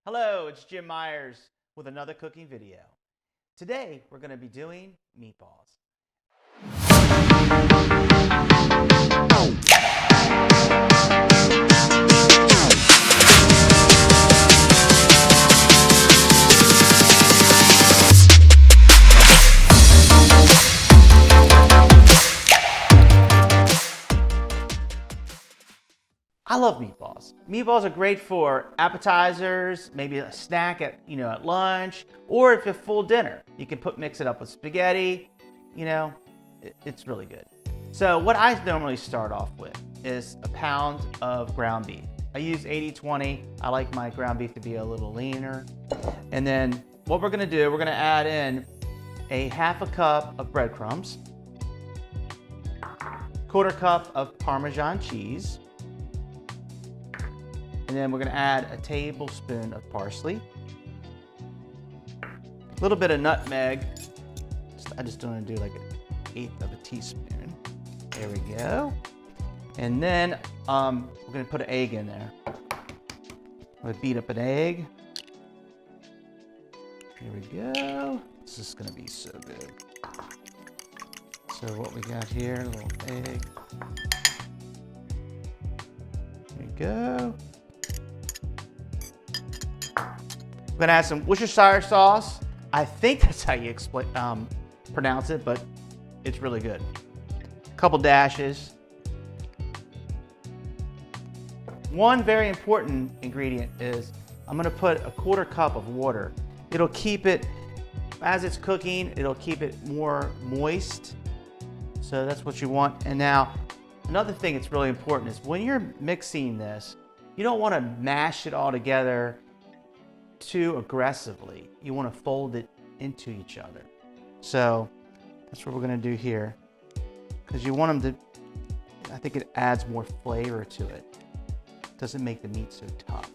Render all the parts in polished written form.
Hello, it's Jim Myers with another cooking video. Today we're going to be doing meatballs. I love meatballs. Meatballs are great for appetizers, maybe a snack at lunch, or if a full dinner. You can mix it up with spaghetti. It's really good. So what I normally start off with is a pound of ground beef. I use 80-20. I like my ground beef to be a little leaner. And then what we're gonna do, we're gonna add in a half a cup of breadcrumbs, quarter cup of Parmesan cheese, and then we're gonna add a tablespoon of parsley, a little bit of nutmeg. I just don't want to do like 1/8 of a teaspoon. There we go. And then we're gonna put an egg in there. I'm gonna beat up an egg. Here we go. This is gonna be so good. So what we got here, a little egg. There we go. We're gonna add some Worcestershire sauce. I think that's how you pronounce it, but it's really good. A couple dashes. One very important ingredient is I'm gonna put a quarter cup of water. It'll keep it, as it's cooking, it'll keep it more moist. So that's what you want. And now, another thing that's really important is when you're mixing this, you don't wanna mash it all together too aggressively. You want to fold it into each other. So that's what we're going to do here, because you want them to, I think it adds more flavor to it. It doesn't make the meat so tough.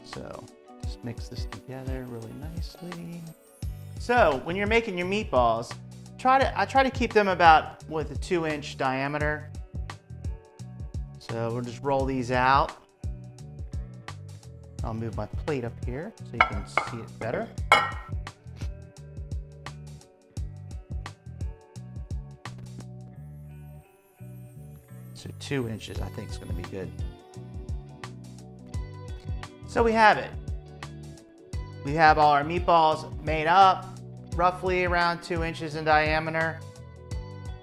So just mix this together really nicely. So when you're making your meatballs, I try to keep them about with a 2-inch diameter. So we'll just roll these out. I'll move my plate up here so you can see it better. So 2 inches, I think, is going to be good. So we have it. We have all our meatballs made up, roughly around 2 inches in diameter.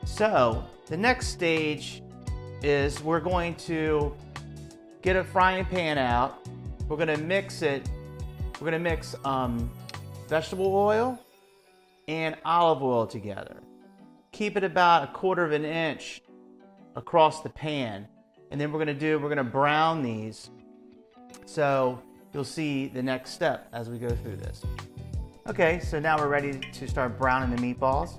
So the next stage is we're going to get a frying pan out. We're gonna mix it. We're gonna mix vegetable oil and olive oil together. Keep it about 1/4 of an inch across the pan. And then we're gonna brown these. So you'll see the next step as we go through this. Okay, so now we're ready to start browning the meatballs.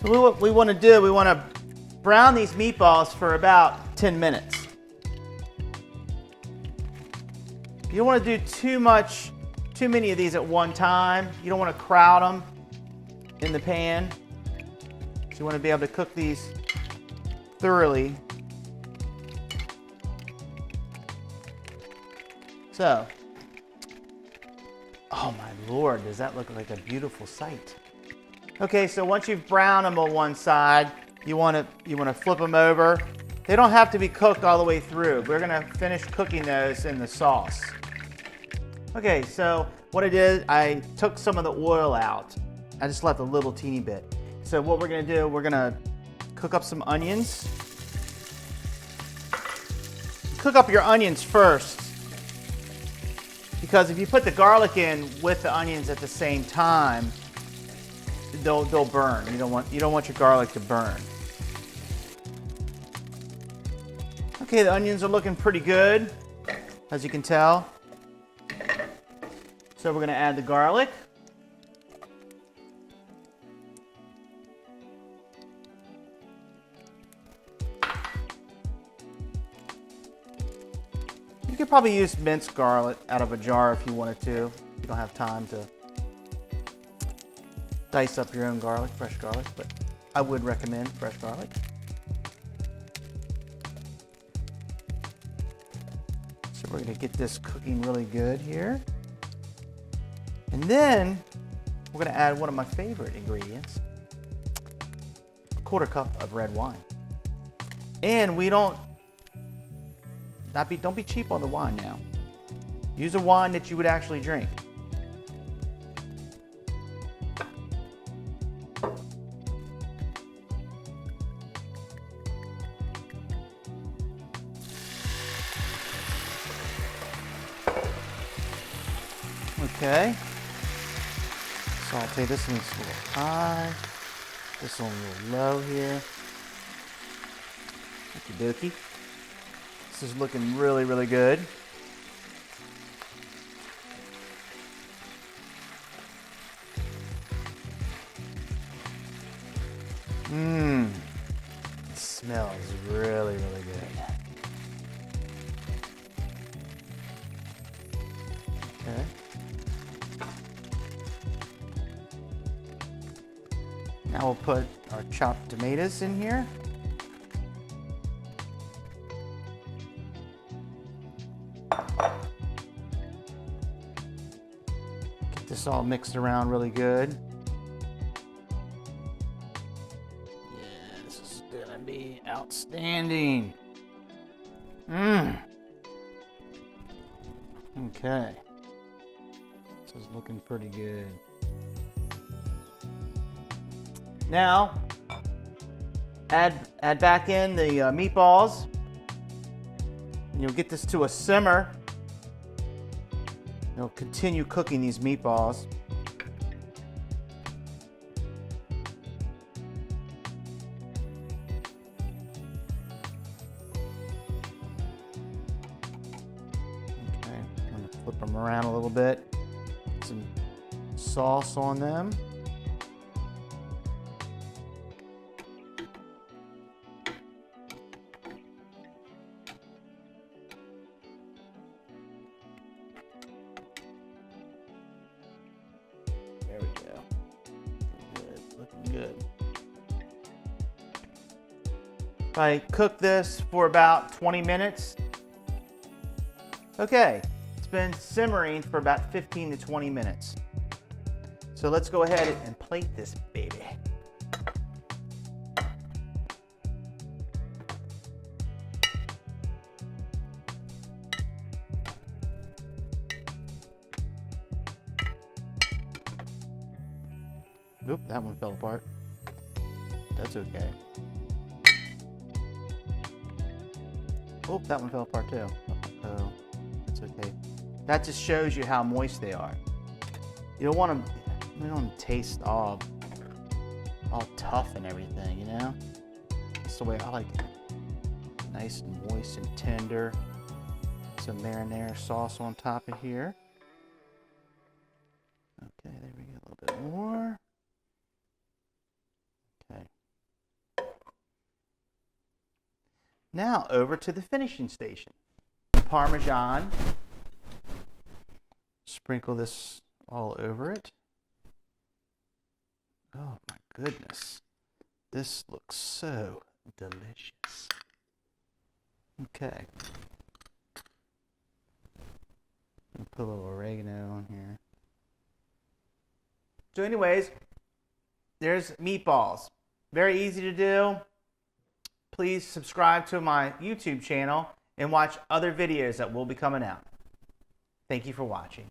So what we want to do, we want to brown these meatballs for about 10 minutes. You don't want to do too many of these at one time. You don't want to crowd them in the pan. So you want to be able to cook these thoroughly. So, oh my Lord, does that look like a beautiful sight? Okay, so once you've browned them on one side, you want to flip them over. They don't have to be cooked all the way through. We're gonna finish cooking those in the sauce. Okay, so what I did, I took some of the oil out. I just left a little teeny bit. So what we're gonna do, we're gonna cook up some onions. Cook up your onions first, because if you put the garlic in with the onions at the same time, they'll burn. You don't want your garlic to burn. Okay, the onions are looking pretty good, as you can tell. So we're gonna add the garlic. You could probably use minced garlic out of a jar if you wanted to. If you don't have time to dice up your own garlic, fresh garlic, but I would recommend fresh garlic. So we're going to get this cooking really good here. And then we're going to add one of my favorite ingredients, a 1/4 cup of red wine. And we don't be cheap on the wine now. Use a wine that you would actually drink. Okay. Saute this one a little high. This one a little low here. Okie dokie. This is looking really, really good. It smells really, really good. Okay. Now we'll put our chopped tomatoes in here. Get this all mixed around really good. Yeah, this is gonna be outstanding. Okay. This is looking pretty good. Now, add back in the meatballs. And you'll get this to a simmer. You'll continue cooking these meatballs. Okay, I'm going to flip them around a little bit. Some sauce on them. There we go. Good, looking good. I cook this for about 20 minutes. Okay, it's been simmering for about 15 to 20 minutes. So let's go ahead and plate this baby. Oop, that one fell apart. That's okay. Oop, that one fell apart too. Oh, that's okay. That just shows you how moist they are. You don't want them, you don't want them to taste all tough and everything, you know? That's the way I like it. Nice and moist and tender. Some marinara sauce on top of here. Okay, there we go, a little bit more. Okay. Now over to the finishing station. Parmesan. Sprinkle this all over it. Oh my goodness. This looks so delicious. Okay. I'll put a little oregano on here. So anyways, there's meatballs. Very easy to do. Please subscribe to my YouTube channel and watch other videos that will be coming out. Thank you for watching.